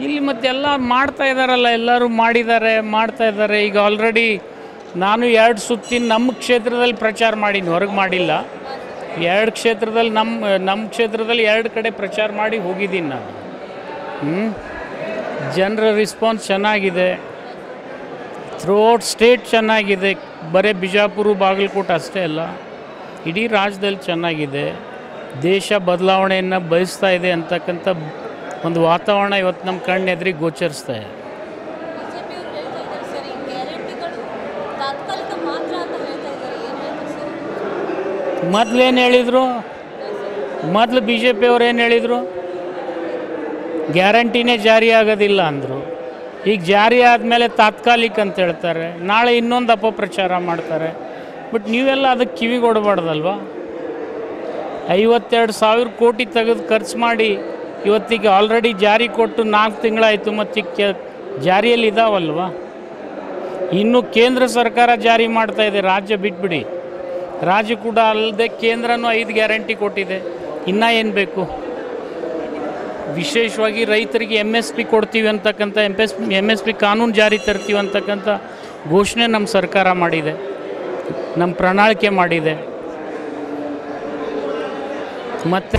ಇಲ್ಲಿ ಮತ್ತೆಲ್ಲ ಮಾಡ್ತಾ ಇದ್ದಾರಲ್ಲ, ಎಲ್ಲರೂ ಮಾಡ್ತಾ ಇದ್ದಾರೆ. ಈಗ ಆಲ್ರೆಡಿ ನಾನು 2 ಸುತ್ತಿನ ನಮ್ಮ ಕ್ಷೇತ್ರದಲ್ಲಿ ಪ್ರಚಾರ ಮಾಡೀನಿ, ಹೊರಗೆ ಮಾಡಿಲ್ಲ. 2 ಕ್ಷೇತ್ರದಲ್ಲಿ ನಮ್ಮ ಕ್ಷೇತ್ರದಲ್ಲಿ 2 ಕಡೆ ಪ್ರಚಾರ ಮಾಡಿ ಹೋಗಿದ್ದೀನಿ ನಾನು. ಜನರ ರೆಸ್ಪಾನ್ಸ್ ಚೆನ್ನಾಗಿದೆ, ಥ್ರೂಔಟ್ ಸ್ಟೇಟ್ ಚೆನ್ನಾಗಿದೆ. ಬರೀ ಬಿಜಾಪುರ ಬಾಗಲಕೋಟೆ ಅಷ್ಟೇ ಅಲ್ಲ, ಇಡೀ ರಾಜ್ಯದಲ್ಲಿ ಚೆನ್ನಾಗಿದೆ. ದೇಶ ಬದಲಾವಣೆಯನ್ನು ಬಯಸ್ತಾ ಇದೆ ಅಂತಕ್ಕಂಥ ಒಂದು ವಾತಾವರಣ ಇವತ್ತು ನಮ್ಮ ಕಣ್ಣೆದುರಿಗೆ ಗೋಚರಿಸ್ತಾ ಇದೆ. ಮೊದಲೇನು ಹೇಳಿದರು? ಮೊದಲು ಬಿ ಜೆ ಪಿಯವ್ರು ಏನು ಹೇಳಿದರು? ಗ್ಯಾರಂಟಿನೇ ಜಾರಿ ಆಗೋದಿಲ್ಲ ಅಂದರು. ಈಗ ಜಾರಿ ಆದಮೇಲೆ ತಾತ್ಕಾಲಿಕ ಅಂತ ಹೇಳ್ತಾರೆ, ನಾಳೆ ಇನ್ನೊಂದು ಅಪಪ್ರಚಾರ ಮಾಡ್ತಾರೆ. ಬಟ್ ನೀವೆಲ್ಲ ಅದಕ್ಕೆ ಕಿವಿಗೊಡಬಾರ್ದಲ್ವ? 52,000 ಕೋಟಿ ತೆಗೆದು ಖರ್ಚು ಮಾಡಿ ಇವತ್ತಿಗೆ ಆಲ್ರೆಡಿ ಜಾರಿ ಕೊಟ್ಟು 4 ತಿಂಗಳಾಯಿತು, ಮತ್ತು ಜಾರಿಯಲ್ಲಿ ಇದಾವಲ್ವ. ಇನ್ನು ಕೇಂದ್ರ ಸರ್ಕಾರ ಜಾರಿ ಮಾಡ್ತಾಯಿದೆ, ರಾಜ್ಯ ಬಿಟ್ಬಿಡಿ. ರಾಜ್ಯ ಕೂಡ ಅಲ್ಲದೆ ಕೇಂದ್ರನೂ 5 ಗ್ಯಾರಂಟಿ ಕೊಟ್ಟಿದೆ. ಇನ್ನೂ ಏನು ಬೇಕು? ವಿಶೇಷವಾಗಿ ರೈತರಿಗೆ MSP ಕೊಡ್ತೀವಿ ಅಂತಕ್ಕಂಥ MSP ಕಾನೂನು ಜಾರಿ ತರ್ತೀವಿ ಅಂತಕ್ಕಂಥ ಘೋಷಣೆ ನಮ್ಮ ಸರ್ಕಾರ ಮಾಡಿದೆ, ನಮ್ಮ ಪ್ರಣಾಳಿಕೆ ಮಾಡಿದೆ. ಮತ್ತು